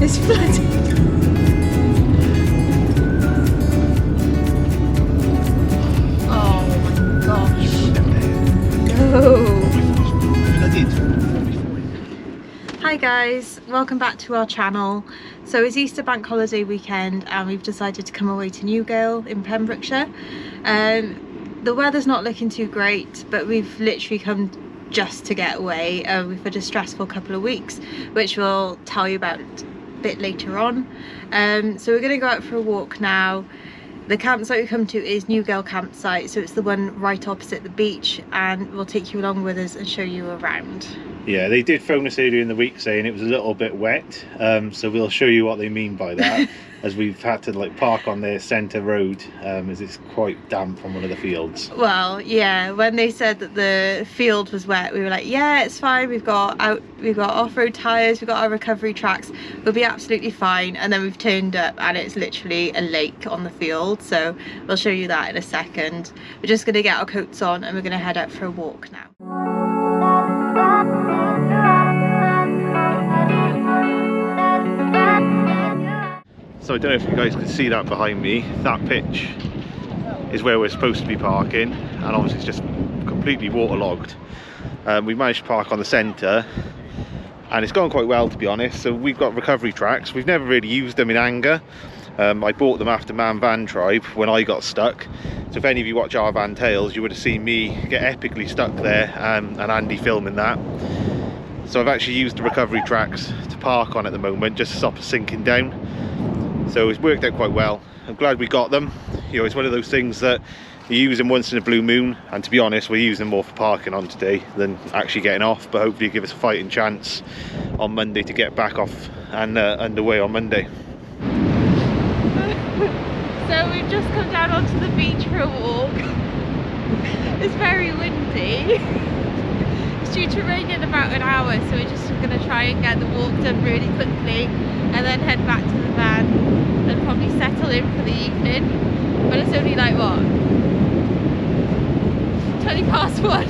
It's flooded. Oh my gosh. No. Hi guys, welcome back to our channel. So it's Easter bank holiday weekend and we've decided to come away to Newgale in Pembrokeshire. The weather's not looking too great, but we've literally come just to get away. We've had a stressful couple of weeks, which we'll tell you about a bit later on. So we're going to go out for a walk now. The campsite we come to is Newgale campsite, so it's the one right opposite the beach, and we'll take you along with us and show you around. Yeah, they did phone us earlier in the week saying it was a little bit wet, so we'll show you what they mean by that, as we've had to like park on their centre road, as it's quite damp from one of the fields. Well, yeah, when they said that the field was wet, we were like, yeah, it's fine, we've got off-road tyres, we've got our recovery tracks, we'll be absolutely fine. And then we've turned up and it's literally a lake on the field, so we'll show you that in a second. We're just going to get our coats on and we're going to head out for a walk now. So I don't know if you guys can see that behind me. That pitch is where we're supposed to be parking, and obviously it's just completely waterlogged. We managed to park on the centre and it's gone quite well, to be honest. So we've got recovery tracks. We've never really used them in anger. I bought them after Man Van Tribe when I got stuck. So if any of you watch our Van Tales, you would have seen me get epically stuck there, and Andy filming that. So I've actually used the recovery tracks to park on at the moment, just to stop us sinking down. So it's worked out quite well. I'm glad we got them. You know, it's one of those things that you use them once in a blue moon, and to be honest, we're using them more for parking on today than actually getting off, but hopefully give us a fighting chance on Monday to get back off and underway on Monday. So we've just come down onto the beach for a walk. It's very windy. It's due to rain in about an hour, so we're just going to try and get the walk done really quickly and then head back to the van and probably settle in for the evening. But it's only like what? 20 past 1.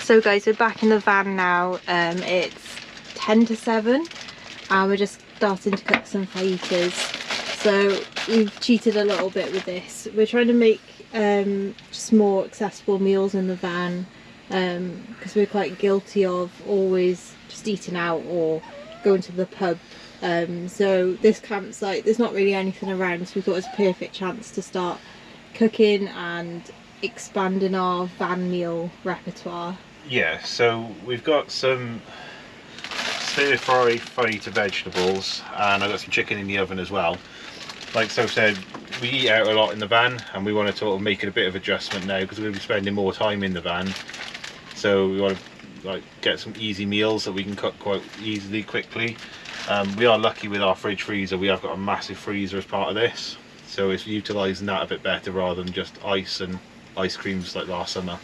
So guys, we're back in the van now. It's 10 to 7 and we're just starting to cook some fajitas. So we've cheated a little bit with this. We're trying to make just more accessible meals in the van, because we're quite guilty of always just eating out or going to the pub. So this campsite, there's not really anything around, so we thought it was a perfect chance to start cooking and expanding our van meal repertoire. Yeah, so we've got some stir-fry fajita vegetables, and I've got some chicken in the oven as well. Like Soph said, we eat out a lot in the van, and we want to sort of make it a bit of adjustment now because we're going to be spending more time in the van. So we want to like get some easy meals that we can cook quite easily, quickly. We are lucky with our fridge freezer. We have got a massive freezer as part of this, so it's utilising that a bit better rather than just ice and ice creams like last summer.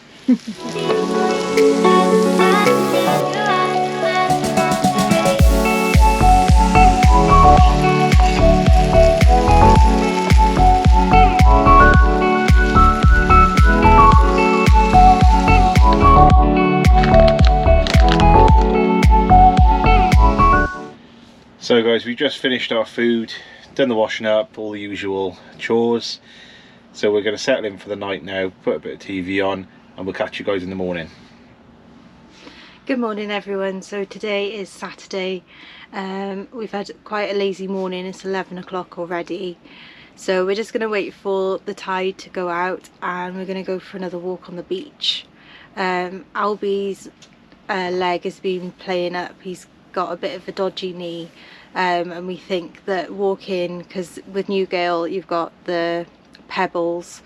So guys, we've just finished our food, done the washing up, all the usual chores. So we're going to settle in for the night now, put a bit of TV on, and we'll catch you guys in the morning. Good morning everyone. So today is Saturday. We've had quite a lazy morning. It's 11 o'clock already. So we're just going to wait for the tide to go out and we're going to go for another walk on the beach. Albie's leg has been playing up. He's got a bit of a dodgy knee, and we think that walking, because with Newgale you've got the pebbles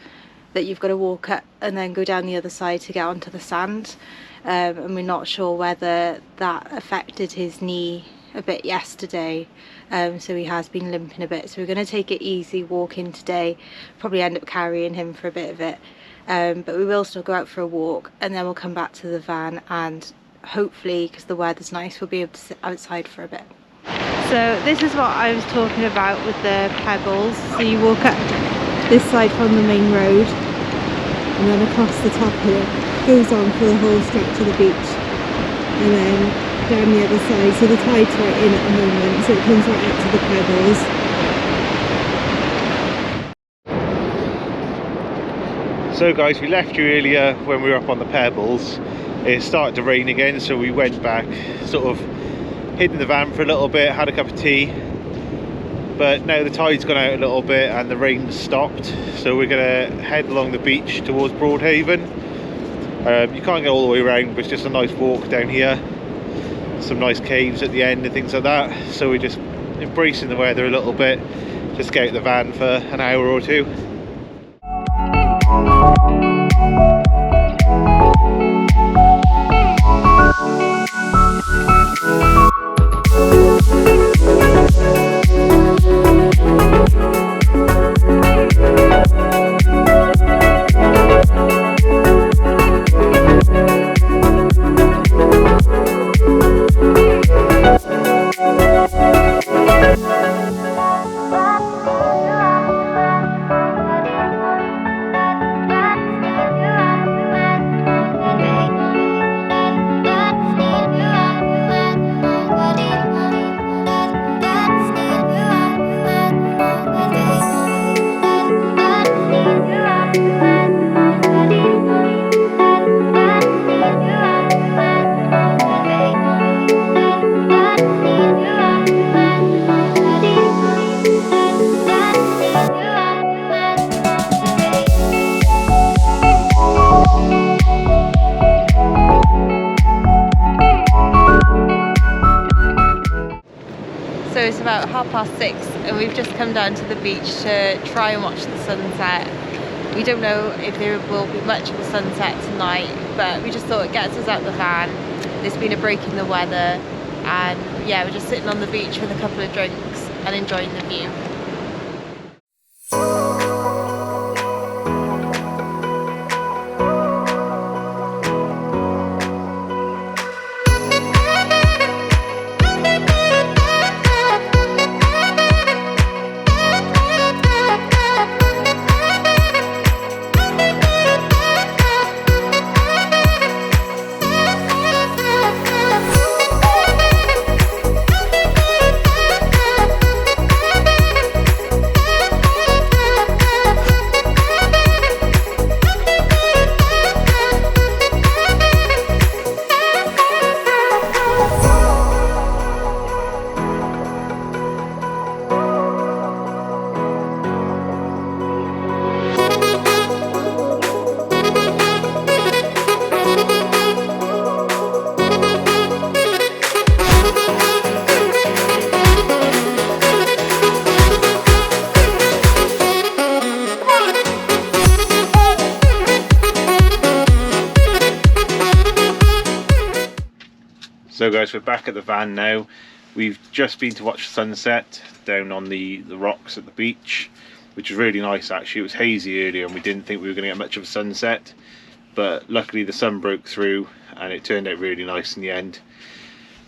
that you've got to walk up and then go down the other side to get onto the sand, and we're not sure whether that affected his knee a bit yesterday, so he has been limping a bit. So we're going to take it easy walking today, probably end up carrying him for a bit of it, but we will still go out for a walk, and then we'll come back to the van, and hopefully, because the weather's nice, we'll be able to sit outside for a bit. So this is what I was talking about with the pebbles. So you walk up this side from the main road, and then across the top here, goes on for the whole stretch of the beach, and then down the other side. So the tide's right in at the moment, so it comes right up to the pebbles. So guys, we left you earlier when we were up on the pebbles. It started to rain again, so we went back, sort of hid in the van for a little bit, had a cup of tea, but now the tide's gone out a little bit and the rain's stopped, so we're gonna head along the beach towards Broadhaven. You can't get all the way around, but it's just a nice walk down here, some nice caves at the end and things like that, so we're just embracing the weather a little bit, just get out the van for an hour or two. So it's about 6:30 and we've just come down to the beach to try and watch the sunset. We don't know if there will be much of a sunset tonight, but we just thought it gets us out the van. There's been a break in the weather, and yeah, we're just sitting on the beach with a couple of drinks and enjoying the view. So guys, we're back at the van now. We've just been to watch sunset down on the rocks at the beach, which was really nice actually. It was hazy earlier and we didn't think we were going to get much of a sunset, but luckily the sun broke through and it turned out really nice in the end.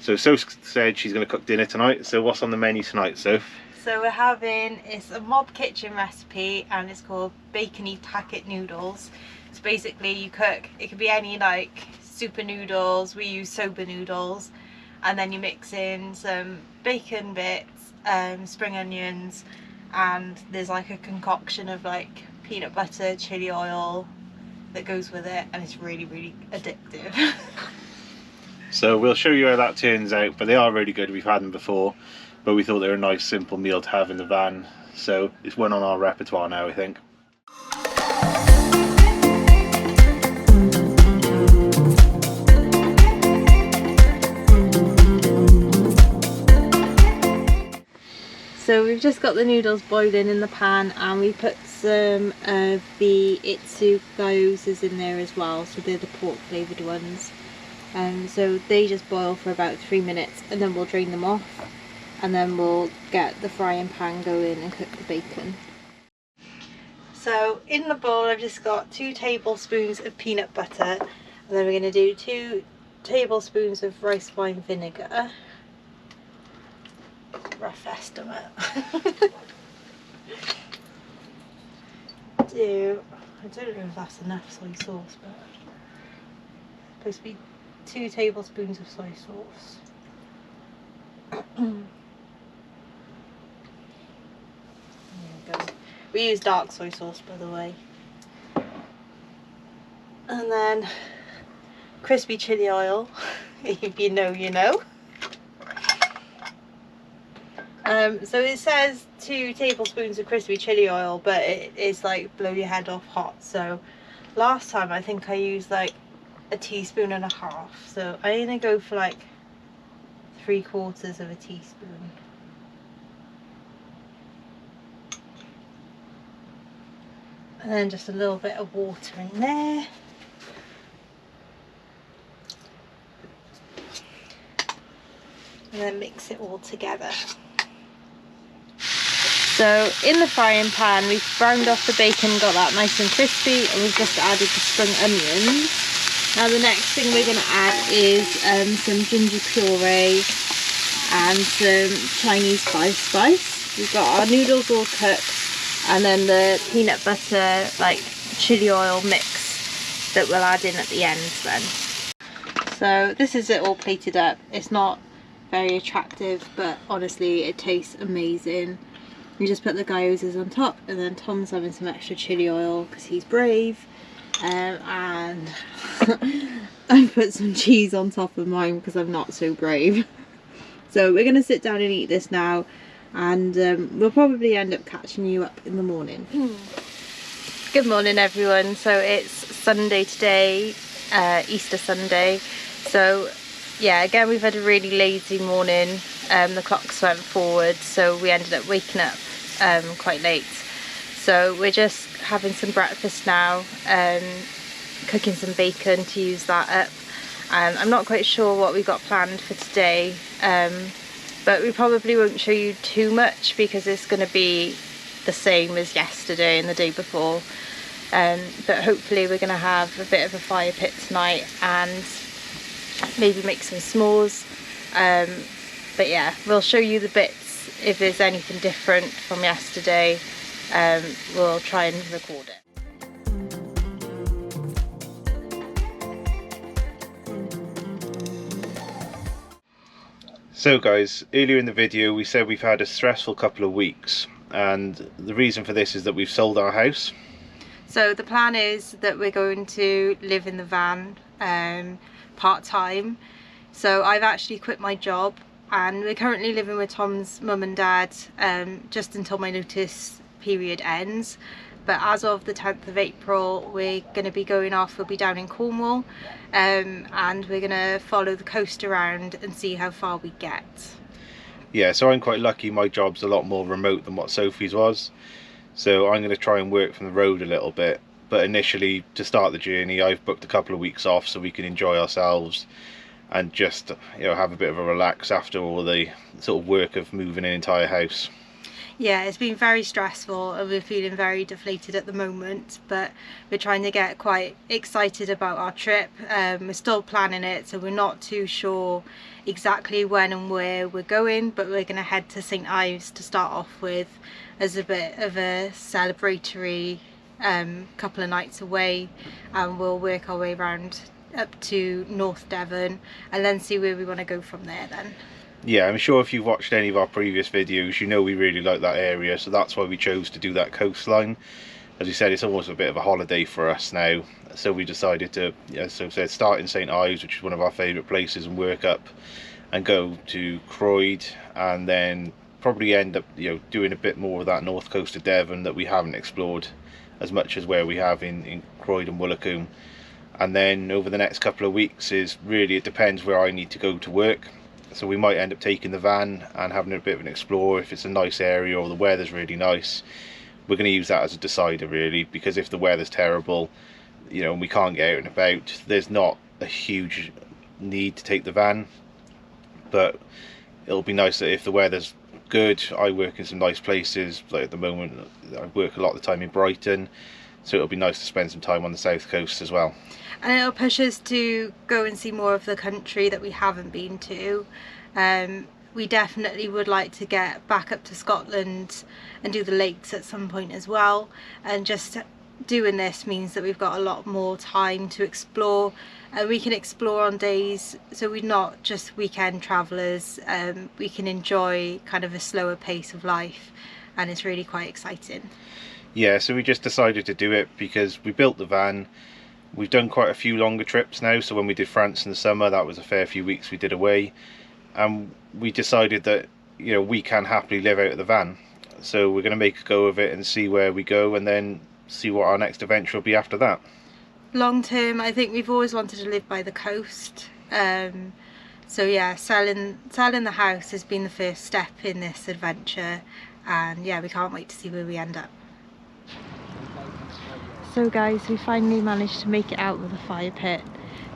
So Soph said she's going to cook dinner tonight. So what's on the menu tonight, Soph? So we're having, it's a Mob Kitchen recipe and it's called bacony packet noodles. So basically you cook, it could be any like super noodles, we use soba noodles, and then you mix in some bacon bits, spring onions, and there's like a concoction of like peanut butter, chili oil that goes with it, and it's really, really addictive. So we'll show you how that turns out, but they are really good. We've had them before, but we thought they were a nice simple meal to have in the van, so it's one on our repertoire now, I think. So we've just got the noodles boiling in the pan, and we put some of the Itsu gyozas in there as well, so they're the pork flavoured ones. So they just boil for about 3 minutes and then we'll drain them off, and then we'll get the frying pan going and cook the bacon. So in the bowl I've just got 2 tablespoons of peanut butter, and then we're going to do 2 tablespoons of rice wine vinegar. Rough estimate. I don't know if that's enough soy sauce, but it's supposed to be 2 tablespoons of soy sauce. There we go. We use dark soy sauce, by the way. And then crispy chili oil. If you know, you know. So it says 2 tablespoons of crispy chili oil, but it is like blow your head off hot. So last time I think I used like a teaspoon and a half. So I'm gonna go for like 3/4 of a teaspoon. And then just a little bit of water in there. And then mix it all together. So in the frying pan we've browned off the bacon, got that nice and crispy, and we've just added the spring onions. Now the next thing we're going to add is some ginger puree and some Chinese five spice. We've got our noodles all cooked, and then the peanut butter like chili oil mix that we'll add in at the end then. So this is it all plated up. It's not very attractive, but honestly it tastes amazing. You just put the gyozas on top, and then Tom's having some extra chili oil because he's brave, and I put some cheese on top of mine because I'm not so brave. So we're going to sit down and eat this now, and we'll probably end up catching you up in the morning. Good morning everyone. So it's Sunday today, Easter Sunday. So yeah, again we've had a really lazy morning. The clocks went forward, so we ended up waking up quite late. So we're just having some breakfast now, cooking some bacon to use that up. I'm not quite sure what we've got planned for today, but we probably won't show you too much because it's going to be the same as yesterday and the day before. But hopefully we're going to have a bit of a fire pit tonight and maybe make some s'mores. But yeah, we'll show you the bits. If there's anything different from yesterday, we'll try and record it. So guys, earlier in the video we said we've had a stressful couple of weeks, and the reason for this is that we've sold our house. So the plan is that we're going to live in the van part-time. So I've actually quit my job, and we're currently living with Tom's mum and dad just until my notice period ends. But as of the 10th of April we're going to be going off. We'll be down in Cornwall, and we're going to follow the coast around and see how far we get. Yeah, so I'm quite lucky. My job's a lot more remote than what Sophie's was, so I'm going to try and work from the road a little bit. But initially, to start the journey, I've booked a couple of weeks off so we can enjoy ourselves and just, you know, have a bit of a relax after all the sort of work of moving an entire house. Yeah, it's been very stressful and we're feeling very deflated at the moment, but we're trying to get quite excited about our trip. We're still planning it, so we're not too sure exactly when and where we're going, but we're going to head to St Ives to start off with as a bit of a celebratory couple of nights away, and we'll work our way around up to North Devon and then see where we want to go from there then. Yeah, I'm sure if you've watched any of our previous videos, you know we really like that area, so that's why we chose to do that coastline. As you said, it's almost a bit of a holiday for us now, so we decided to, as I said, start in St Ives, which is one of our favourite places, and work up and go to Croyd, and then probably end up, you know, doing a bit more of that north coast of Devon that we haven't explored as much as where we have in Croyd and Woolacombe. And then over the next couple of weeks is really, it depends where I need to go to work. So we might end up taking the van and having a bit of an explore. If it's a nice area or the weather's really nice, we're going to use that as a decider really, because if the weather's terrible, you know, and we can't get out and about, there's not a huge need to take the van. But it'll be nice that if the weather's good. I work in some nice places. Like at the moment, I work a lot of the time in Brighton, so it'll be nice to spend some time on the south coast as well. And it'll push us to go and see more of the country that we haven't been to. We definitely would like to get back up to Scotland and do the lakes at some point as well, and just doing this means that we've got a lot more time to explore, and we can explore on days, so we're not just weekend travellers. We can enjoy kind of a slower pace of life, and it's really quite exciting. Yeah, so we just decided to do it because we built the van. We've done quite a few longer trips now, so when we did France in the summer, that was a fair few weeks we did away, and we decided that, you know, we can happily live out of the van. So we're going to make a go of it and see where we go, and then see what our next adventure will be after that. Long term, I think we've always wanted to live by the coast. So yeah, selling the house has been the first step in this adventure, and yeah, we can't wait to see where we end up. So guys, we finally managed to make it out of the fire pit,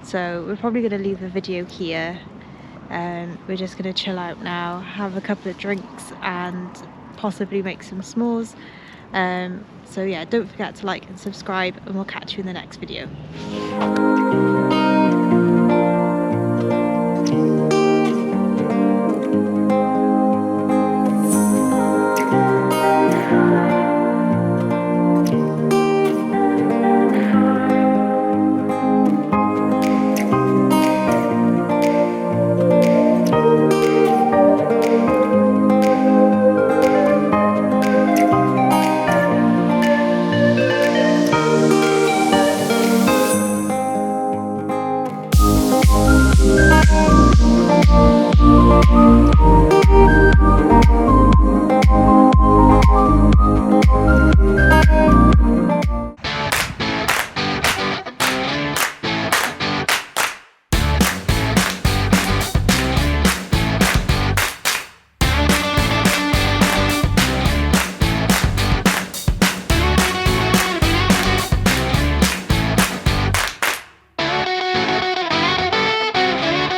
so we're probably going to leave the video here. We're just going to chill out now, have a couple of drinks and possibly make some s'mores. So yeah, don't forget to like and subscribe, and we'll catch you in the next video. We'll be right back.